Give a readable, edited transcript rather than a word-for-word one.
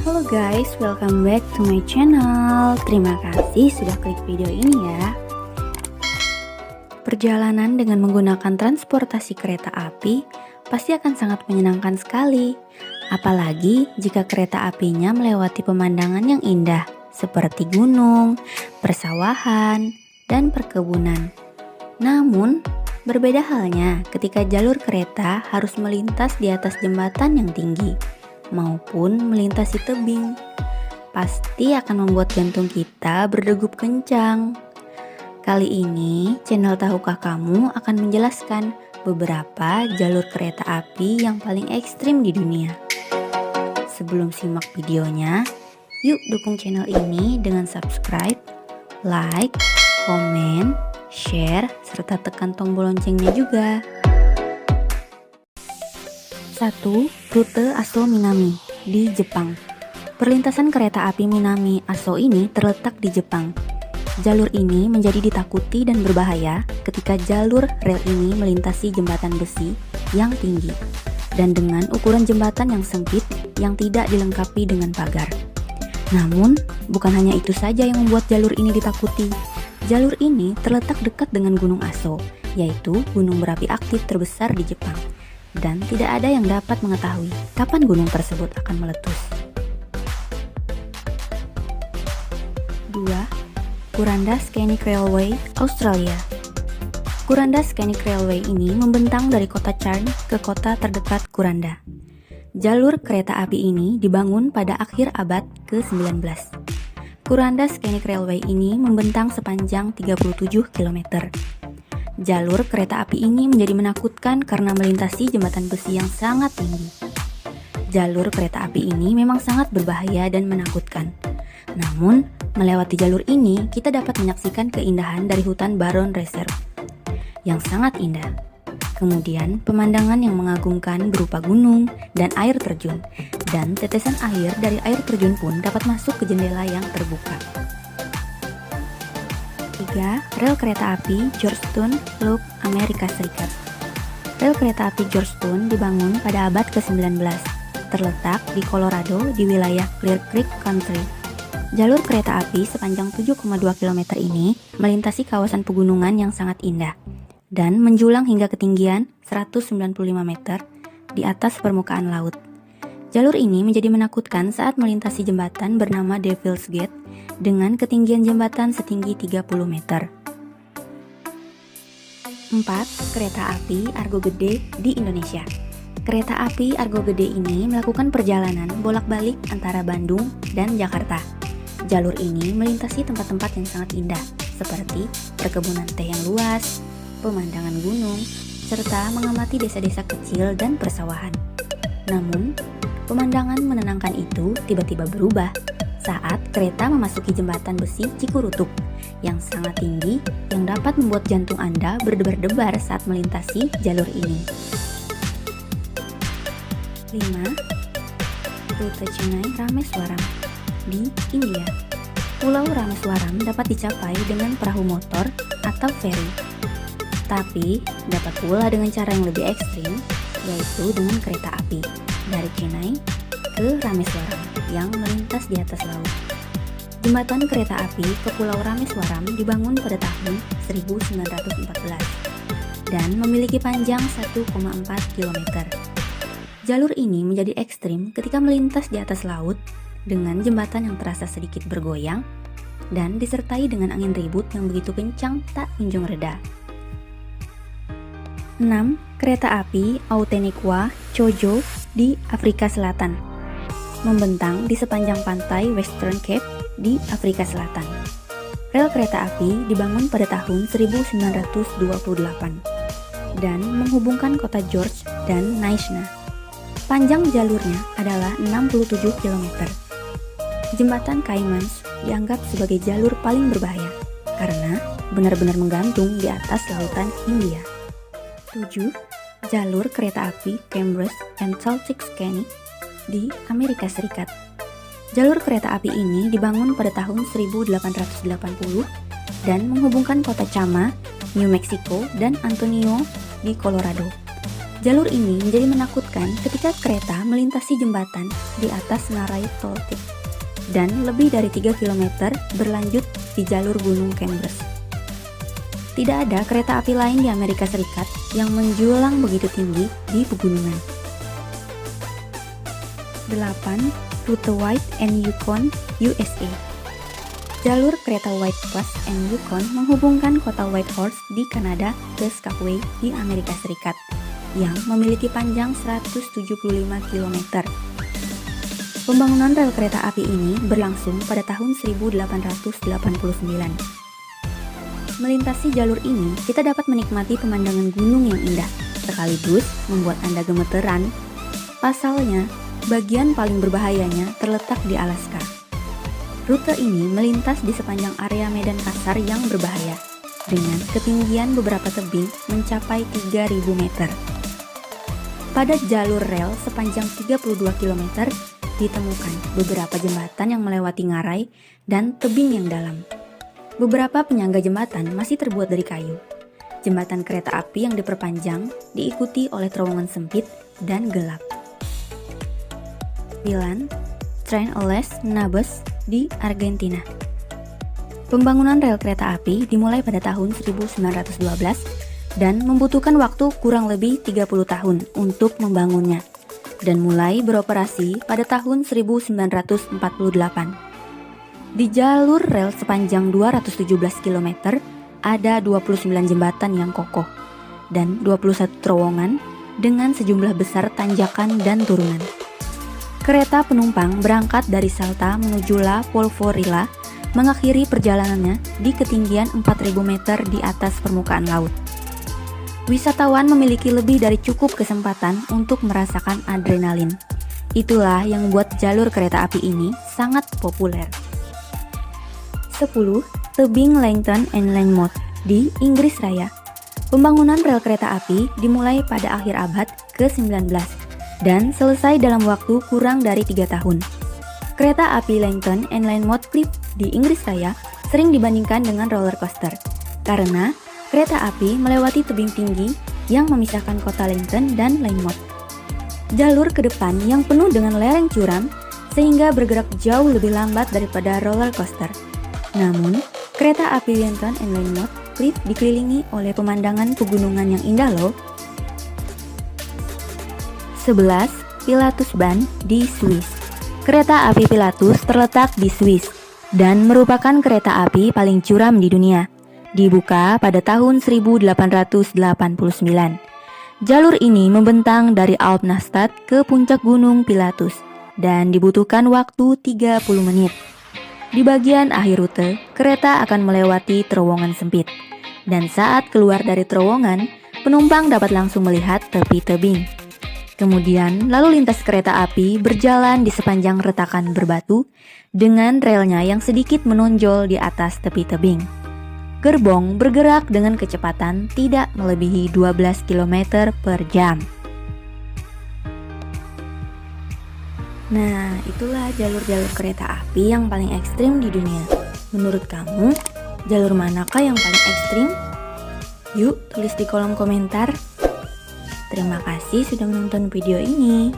Halo guys, welcome back to my channel. Terima kasih sudah klik video ini ya. Perjalanan dengan menggunakan transportasi kereta api pasti akan sangat menyenangkan sekali. Apalagi jika kereta apinya melewati pemandangan yang indah seperti gunung, persawahan, dan perkebunan. Namun, berbeda halnya ketika jalur kereta harus melintas di atas jembatan yang tinggi maupun melintasi tebing. Pasti akan membuat jantung kita berdegup kencang. Kali ini, channel Tahukah Kamu akan menjelaskan beberapa jalur kereta api yang paling ekstrim di dunia. Sebelum simak videonya, yuk dukung channel ini dengan subscribe, like, komen, share, serta tekan tombol loncengnya juga. 1. Rute Aso Minami di Jepang. Perlintasan kereta api Minami Aso ini terletak di Jepang. Jalur ini menjadi ditakuti dan berbahaya ketika jalur rel ini melintasi jembatan besi yang tinggi dan dengan ukuran jembatan yang sempit yang tidak dilengkapi dengan pagar. Namun, bukan hanya itu saja yang membuat jalur ini ditakuti. Jalur ini terletak dekat dengan Gunung Aso, yaitu gunung berapi aktif terbesar di Jepang. Dan tidak ada yang dapat mengetahui kapan gunung tersebut akan meletus. 2. Kuranda Scenic Railway, Australia. Kuranda Scenic Railway ini membentang dari kota Cairns ke kota terdekat Kuranda. Jalur kereta api ini dibangun pada akhir abad ke-19. Kuranda Scenic Railway ini membentang sepanjang 37 km. Jalur kereta api ini menjadi menakutkan karena melintasi jembatan besi yang sangat tinggi. Jalur kereta api ini memang sangat berbahaya dan menakutkan. Namun, melewati jalur ini kita dapat menyaksikan keindahan dari hutan Baron Reserve yang sangat indah. Kemudian, pemandangan yang mengagumkan berupa gunung dan air terjun. Dan tetesan air dari air terjun pun dapat masuk ke jendela yang terbuka. 3. Rel kereta api Georgetown Loop, Amerika Serikat. Rel kereta api Georgetown dibangun pada abad ke-19, terletak di Colorado di wilayah Clear Creek Country. Jalur kereta api sepanjang 7,2 km ini melintasi kawasan pegunungan yang sangat indah dan menjulang hingga ketinggian 195 meter di atas permukaan laut. Jalur ini menjadi menakutkan saat melintasi jembatan bernama Devil's Gate dengan ketinggian jembatan setinggi 30 meter. 4. Kereta api Argo Gede di Indonesia. Kereta api Argo Gede ini melakukan perjalanan bolak-balik antara Bandung dan Jakarta. Jalur ini melintasi tempat-tempat yang sangat indah, seperti perkebunan teh yang luas, pemandangan gunung, serta mengamati desa-desa kecil dan persawahan. Namun, pemandangan menenangkan itu tiba-tiba berubah saat kereta memasuki jembatan besi Cikurutuk yang sangat tinggi yang dapat membuat jantung Anda berdebar-debar saat melintasi jalur ini. 5. Rute Chennai Rameswaram di India. Pulau Rameswaram dapat dicapai dengan perahu motor atau feri. Tapi dapat pula dengan cara yang lebih ekstrim, yaitu dengan kereta api dari Chennai ke Rameswaram yang melintas di atas laut. Jembatan kereta api ke Pulau Rameswaram dibangun pada tahun 1914 dan memiliki panjang 1,4 km. Jalur ini menjadi ekstrim ketika melintas di atas laut dengan jembatan yang terasa sedikit bergoyang dan disertai dengan angin ribut yang begitu kencang tak kunjung reda. 6. Kereta api Auteniqua Chojo di Afrika Selatan. Membentang di sepanjang pantai Western Cape di Afrika Selatan. Rel kereta api dibangun pada tahun 1928 dan menghubungkan kota George dan Naishna. Panjang jalurnya adalah 67 km. Jembatan Caymans dianggap sebagai jalur paling berbahaya karena benar-benar menggantung di atas lautan Hindia. 7. Jalur kereta api Cambridge and Celtic Scenic di Amerika Serikat. Jalur kereta api ini dibangun pada tahun 1880 dan menghubungkan kota Chama, New Mexico dan Antonio di Colorado. Jalur ini menjadi menakutkan ketika kereta melintasi jembatan di atas ngarai tol tip dan lebih dari 3 km berlanjut di jalur Gunung Cambridge. Tidak ada kereta api lain di Amerika Serikat yang menjulang begitu tinggi di pegunungan. 8. Rute White and Yukon, USA. Jalur kereta White Plus and Yukon menghubungkan kota Whitehorse di Kanada ke Skagway di Amerika Serikat yang memiliki panjang 175 km. Pembangunan rel kereta api ini berlangsung pada tahun 1889. Melintasi jalur ini, kita dapat menikmati pemandangan gunung yang indah, sekaligus membuat Anda gemeteran. Pasalnya, bagian paling berbahayanya terletak di Alaska. Rute ini melintas di sepanjang area medan kasar yang berbahaya, dengan ketinggian beberapa tebing mencapai 3.000 meter. Pada jalur rel sepanjang 32 km, ditemukan beberapa jembatan yang melewati ngarai dan tebing yang dalam. Beberapa penyangga jembatan masih terbuat dari kayu. Jembatan kereta api yang diperpanjang diikuti oleh terowongan sempit dan gelap. 9. Tren Les Nabes di Argentina. Pembangunan rel kereta api dimulai pada tahun 1912 dan membutuhkan waktu kurang lebih 30 tahun untuk membangunnya dan mulai beroperasi pada tahun 1948. Di jalur rel sepanjang 217 km ada 29 jembatan yang kokoh dan 21 terowongan dengan sejumlah besar tanjakan dan turunan. Kereta penumpang berangkat dari Salta menuju La Polvorilla mengakhiri perjalanannya di ketinggian 4.000 meter di atas permukaan laut. Wisatawan memiliki lebih dari cukup kesempatan untuk merasakan adrenalin. Itulah yang membuat jalur kereta api ini sangat populer. 10. Tebing Langton and Langmouth di Inggris Raya. Pembangunan rel kereta api dimulai pada akhir abad ke-19 dan selesai dalam waktu kurang dari 3 tahun. Kereta api Langton and Langmouth Cliff di Inggris Raya sering dibandingkan dengan roller coaster karena kereta api melewati tebing tinggi yang memisahkan kota Langton dan Langmouth. Jalur ke depan yang penuh dengan lereng curam sehingga bergerak jauh lebih lambat daripada roller coaster. Namun, kereta api Langton and Langmouth Cliff dikelilingi oleh pemandangan pegunungan yang indah loh. 11. Pilatus Bahn di Swiss. Kereta api Pilatus terletak di Swiss dan merupakan kereta api paling curam di dunia. Dibuka pada tahun 1889. Jalur ini membentang dari Alpnastad ke puncak gunung Pilatus dan dibutuhkan waktu 30 menit. Di bagian akhir rute, kereta akan melewati terowongan sempit. Dan saat keluar dari terowongan, penumpang dapat langsung melihat tepi tebing. Kemudian, lalu lintas kereta api berjalan di sepanjang retakan berbatu dengan relnya yang sedikit menonjol di atas tepi tebing. Gerbong bergerak dengan kecepatan tidak melebihi 12 km per jam. Nah, itulah jalur-jalur kereta api yang paling ekstrim di dunia. Menurut kamu, jalur manakah yang paling ekstrim? Yuk, tulis di kolom komentar. Terima kasih sudah menonton video ini.